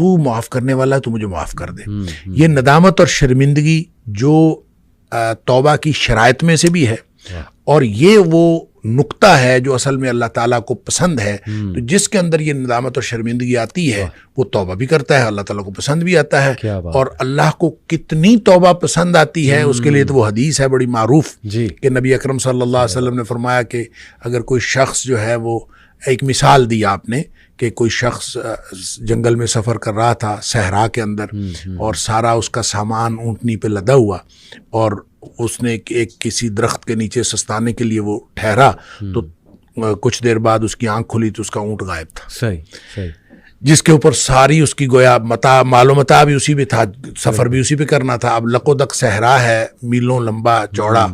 تو معاف کرنے والا ہے، تو مجھے معاف کر دے۔ یہ ندامت اور شرمندگی جو توبہ کی شرائط میں سے بھی ہے، اور یہ وہ نقطہ ہے جو اصل میں اللہ تعالیٰ کو پسند ہے۔ تو جس کے اندر یہ ندامت اور شرمندگی آتی ہے وہ توبہ بھی کرتا ہے، اللہ تعالیٰ کو پسند بھی آتا ہے۔ اور اللہ کو کتنی توبہ پسند آتی ہے اس کے لیے تو وہ حدیث ہے بڑی معروف کہ نبی اکرم صلی اللہ علیہ وسلم نے فرمایا کہ اگر کوئی شخص جو ہے، وہ ایک مثال دی آپ نے کہ کوئی شخص جنگل میں سفر کر رہا تھا صحرا کے اندر، اور سارا اس کا سامان اونٹنی پہ لدا ہوا، اور اس نے ایک کسی درخت کے نیچے سستانے کے لیے وہ ٹھہرا، تو کچھ دیر بعد اس کی آنکھ کھلی تو اس کا اونٹ غائب تھا، صحیح، جس کے اوپر ساری اس کی گویا مال و متاع بھی اسی پہ تھا، سفر بھی اسی پہ کرنا تھا۔ اب لق و دق صحرا ہے، میلوں لمبا چوڑا،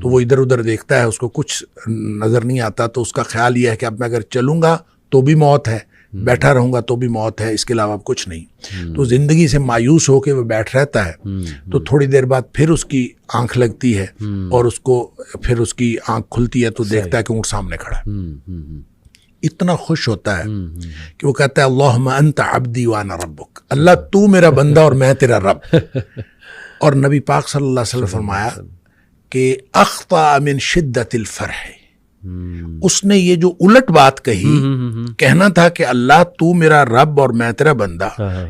تو وہ ادھر ادھر دیکھتا ہے، اس کو کچھ نظر نہیں آتا، تو اس کا خیال یہ ہے کہ اب میں اگر چلوں گا تو بھی موت ہے، بیٹھا رہوں گا تو بھی موت ہے، اس کے علاوہ کچھ نہیں۔ تو زندگی سے مایوس ہو کے وہ بیٹھ رہتا ہے، تو تھوڑی دیر بعد پھر اس کی آنکھ لگتی ہے، اور اس کو پھر اس کی آنکھ کھلتی ہے تو دیکھتا ہے کہ اونٹ سامنے کھڑا ہے۔ اتنا خوش ہوتا ہے کہ وہ کہتا ہے اللہم انت عبدی وانا ربک، اللہ تو میرا بندہ اور میں تیرا رب۔ اور نبی پاک صلی اللہ علیہ وسلم فرمایا کہ اخطأ من شدت الفرح، اس نے یہ جو الٹ بات کہی، کہنا تھا کہ اللہ تو میرا رب اور میں تیرا بندہ،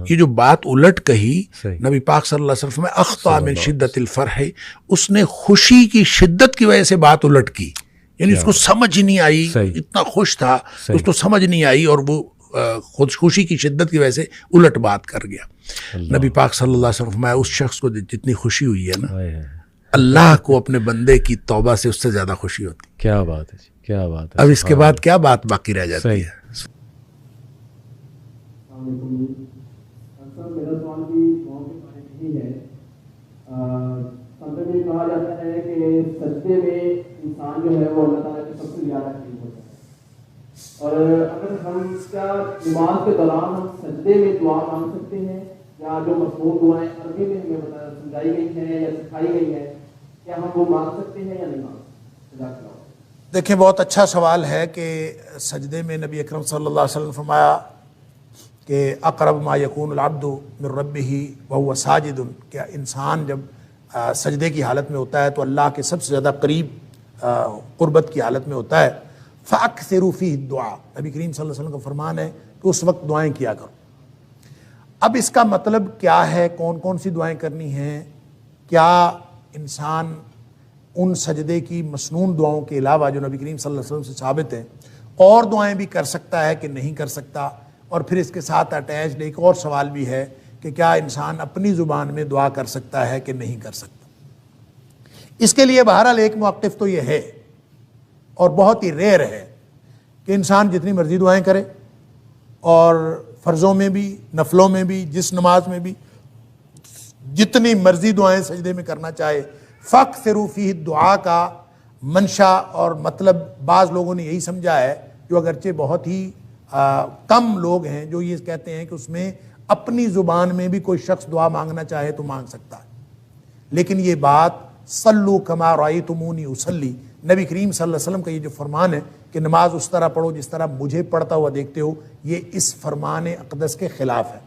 یہ جو بات الٹ کہی نبی پاک صلی اللہ علیہ وسلم میں اخطأ من شدت الفرح، اس نے خوشی کی شدت کی وجہ سے بات الٹ کی، یعنی اس کو سمجھ ہی نہیں آئی، اتنا خوش تھا اس کو سمجھ نہیں آئی، اور وہ خوشی کی شدت کی وجہ سے الٹ بات کر گیا۔ نبی پاک صلی اللہ علیہ وسلم اس شخص کو جتنی خوشی ہوئی ہے نا، اللہ کو اپنے بندے کی توبہ سے اس سے زیادہ خوشی ہوتی۔ کیا بات ہے، کیا بات ہے۔ اب اس کے بعد کیا بات باقی رہ جاتی ہے؟ میرا سوال بھی قوم کے بارے میں ہی ہے۔ میں کہا جاتا ہے کہ سجدے میں انسان جو ہے وہ اللہ تعالیٰ کے سب سے زیادہ قریب ہوتا ہے، اور اگر ہم کیا نماز کے دوران ہم سجدے میں دعا مانگ سکتے ہیں، یا جو مضمون دعائیں عربی میں ہمیں سمجھائی گئی ہیں یا سکھائی گئی ہیں، کیا ہم وہ مانگ سکتے ہیں یا نہیں مانگ سکتے؟ دیکھیں، بہت اچھا سوال ہے کہ سجدے میں نبی اکرم صلی اللہ علیہ وسلم فرمایا کہ اقرب ما یکون العبد من ربہ وہو ساجد، کہ انسان جب سجدے کی حالت میں ہوتا ہے تو اللہ کے سب سے زیادہ قریب قربت کی حالت میں ہوتا ہے۔ فَأَكْثِرُوا فِيهِ الدُّعَاء، نبی کریم صلی اللہ علیہ وسلم کا فرمان ہے کہ اس وقت دعائیں کیا کرو۔ اب اس کا مطلب کیا ہے، کون کون سی دعائیں کرنی ہیں؟ کیا انسان ان سجدے کی مسنون دعاؤں کے علاوہ جو نبی کریم صلی اللہ علیہ وسلم سے ثابت ہیں اور دعائیں بھی کر سکتا ہے کہ نہیں کر سکتا؟ اور پھر اس کے ساتھ اٹیچڈ ایک اور سوال بھی ہے کہ کیا انسان اپنی زبان میں دعا کر سکتا ہے کہ نہیں کر سکتا؟ اس کے لیے بہرحال ایک موقف تو یہ ہے، اور بہت ہی ریئر ہے، کہ انسان جتنی مرضی دعائیں کرے، اور فرضوں میں بھی، نفلوں میں بھی، جس نماز میں بھی جتنی مرضی دعائیں سجدے میں کرنا چاہے۔ فَأَكْثِرُوا فِيهِ الدُّعَاء کا منشا اور مطلب بعض لوگوں نے یہی سمجھا ہے، جو اگرچہ بہت ہی کم لوگ ہیں جو یہ کہتے ہیں کہ اس میں اپنی زبان میں بھی کوئی شخص دعا مانگنا چاہے تو مانگ سکتا ہے، لیکن یہ بات صلو کما رأیتمونی اصلی، نبی کریم صلی اللہ علیہ وسلم کا یہ جو فرمان ہے کہ نماز اس طرح پڑھو جس طرح مجھے پڑھتا ہوا دیکھتے ہو، یہ اس فرمان اقدس کے خلاف ہے۔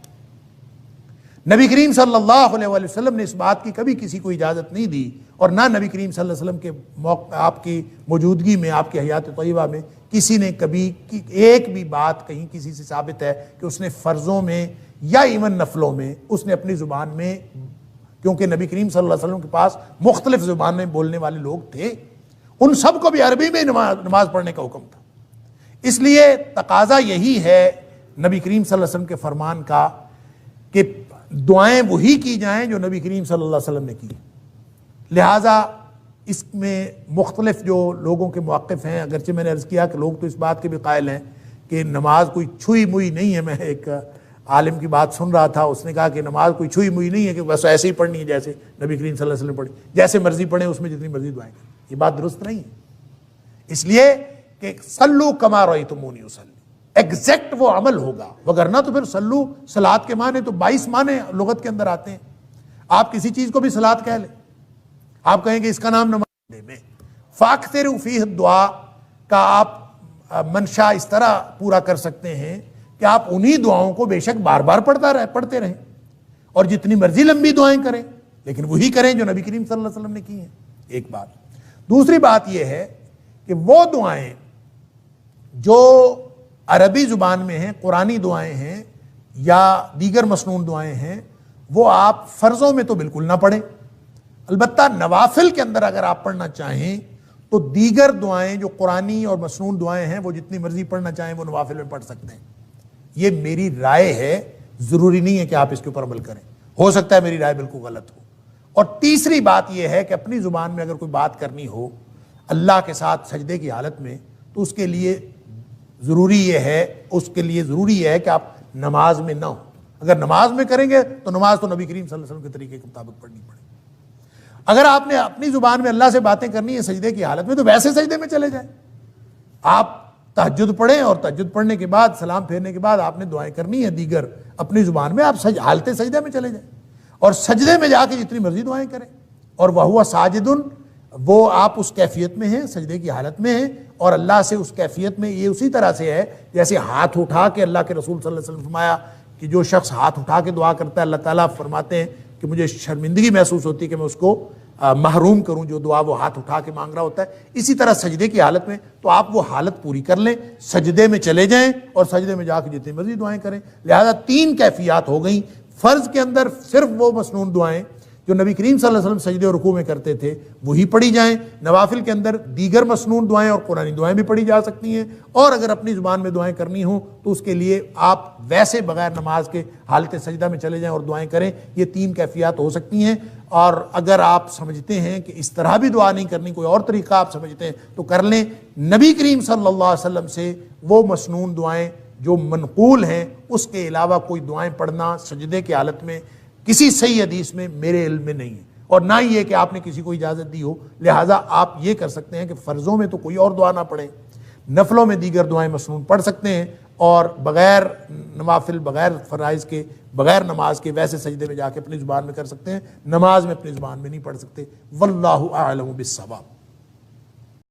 نبی کریم صلی اللہ علیہ وسلم نے اس بات کی کبھی کسی کو اجازت نہیں دی، اور نہ نبی کریم صلی اللہ علیہ وسلم کے آپ کی موجودگی میں، آپ کی حیات طیبہ میں کسی نے کبھی ایک بھی بات کہیں کسی سے ثابت ہے کہ اس نے فرضوں میں یا ایون نفلوں میں اس نے اپنی زبان میں، کیونکہ نبی کریم صلی اللہ علیہ وسلم کے پاس مختلف زبانیں بولنے والے لوگ تھے، ان سب کو بھی عربی میں نماز پڑھنے کا حکم تھا۔ اس لیے تقاضا یہی ہے نبی کریم صلی اللہ علیہ وسلم کے فرمان کا کہ دعائیں وہی کی جائیں جو نبی کریم صلی اللہ علیہ وسلم نے کی۔ لہٰذا اس میں مختلف جو لوگوں کے موقف ہیں، اگرچہ میں نے عرض کیا کہ لوگ تو اس بات کے بھی قائل ہیں کہ نماز کوئی چھوئی موئی نہیں ہے۔ میں ایک عالم کی بات سن رہا تھا، اس نے کہا کہ نماز کوئی چھوئی موئی نہیں ہے کہ بس ایسے ہی پڑھنی ہے جیسے نبی کریم صلی اللہ علیہ وسلم پڑھی، جیسے مرضی پڑھیں، اس میں جتنی مرضی دعائیں کریں۔ یہ بات درست نہیں ہے، اس لیے کہ صلو کما رأیتمونی اصلی، ایگزیکٹ وہ عمل ہوگا، وگرنہ تو پھر صلو صلاۃ کے معنی تو 22 معنی لغت کے اندر آتے ہیں۔ آپ کسی چیز کو بھی صلاۃ کہہ لیں، آپ کہیں کہ اس کا نام نماز میں۔ فَأَكْثِرُوا فِيهِ الدُّعَاء کا آپ منشا اس طرح پورا کر سکتے ہیں کہ کہ آپ انہی دعاؤں کو بے شک بار بار پڑھتے رہیں اور جتنی مرضی لمبی دعائیں کریں، لیکن وہی کریں جو نبی کریم صلی اللہ علیہ وسلم نے کی ہیں، ایک بات۔ دوسری بات یہ ہے کہ وہ دعائیں جو عربی زبان میں ہیں، قرآنی دعائیں ہیں یا دیگر مسنون دعائیں ہیں، وہ آپ فرضوں میں تو بالکل نہ پڑھیں۔ البتہ نوافل کے اندر اگر آپ پڑھنا چاہیں تو دیگر دعائیں جو قرآنی اور مسنون دعائیں ہیں وہ جتنی مرضی پڑھنا چاہیں وہ نوافل میں پڑھ سکتے ہیں۔ یہ میری رائے ہے، ضروری نہیں ہے کہ آپ اس کے اوپر عمل کریں، ہو سکتا ہے میری رائے بالکل غلط ہو۔ اور تیسری بات یہ ہے کہ اپنی زبان میں اگر کوئی بات کرنی ہو اللہ کے ساتھ سجدے کی حالت میں، تو اس کے لیے ضروری یہ ہے کہ آپ نماز میں نہ ہو۔ اگر نماز میں کریں گے تو نماز تو نبی کریم صلی اللہ علیہ وسلم کے طریقے کے مطابق پڑھنی پڑے۔ اگر آپ نے اپنی زبان میں اللہ سے باتیں کرنی ہے سجدے کی حالت میں، تو ویسے سجدے میں چلے جائیں۔ آپ تہجد پڑھیں اور تہجد پڑھنے کے بعد سلام پھیرنے کے بعد آپ نے دعائیں کرنی ہے دیگر اپنی زبان میں، آپ حالت سجدے میں چلے جائیں اور سجدے میں جا کے جتنی مرضی دعائیں کریں۔ اور وَهُوَ ساجدٌ، وہ آپ اس کیفیت میں ہیں، سجدے کی حالت میں ہیں، اور اللہ سے اس کیفیت میں یہ اسی طرح سے ہے جیسے ہاتھ اٹھا کے اللہ کے رسول صلی اللہ علیہ وسلم فرمایا کہ جو شخص ہاتھ اٹھا کے دعا کرتا ہے اللہ تعالیٰ فرماتے ہیں کہ مجھے شرمندگی محسوس ہوتی ہے کہ میں اس کو محروم کروں جو دعا وہ ہاتھ اٹھا کے مانگ رہا ہوتا ہے۔ اسی طرح سجدے کی حالت میں تو آپ وہ حالت پوری کر لیں، سجدے میں چلے جائیں اور سجدے میں جا کے جتنی مرضی دعائیں کریں۔ لہذا 3 کیفیات ہو گئیں۔ فرض کے اندر صرف وہ مسنون دعائیں جو نبی کریم صلی اللہ علیہ وسلم سجدے اور رکوع میں کرتے تھے وہی پڑھی جائیں۔ نوافل کے اندر دیگر مسنون دعائیں اور قرآنی دعائیں بھی پڑھی جا سکتی ہیں، اور اگر اپنی زبان میں دعائیں کرنی ہوں تو اس کے لیے آپ ویسے بغیر نماز کے حالت سجدہ میں چلے جائیں اور دعائیں کریں۔ یہ 3 کیفیات ہو سکتی ہیں، اور اگر آپ سمجھتے ہیں کہ اس طرح بھی دعا نہیں کرنی، کوئی اور طریقہ آپ سمجھتے ہیں تو کر لیں۔ نبی کریم صلی اللہ علیہ وسلم سے وہ مسنون دعائیں جو منقول ہیں اس کے علاوہ کوئی دعائیں پڑھنا سجدے کی حالت میں کسی صحیح حدیث میں میرے علم میں نہیں ہے، اور نہ ہی یہ کہ آپ نے کسی کو اجازت دی ہو۔ لہٰذا آپ یہ کر سکتے ہیں کہ فرضوں میں تو کوئی اور دعا نہ پڑھیں، نفلوں میں دیگر دعائیں مسنون پڑھ سکتے ہیں، اور بغیر نوافل، بغیر فرائض کے، بغیر نماز کے ویسے سجدے میں جا کے اپنی زبان میں کر سکتے ہیں، نماز میں اپنی زبان میں نہیں پڑھ سکتے۔ واللہ اعلم بالصواب۔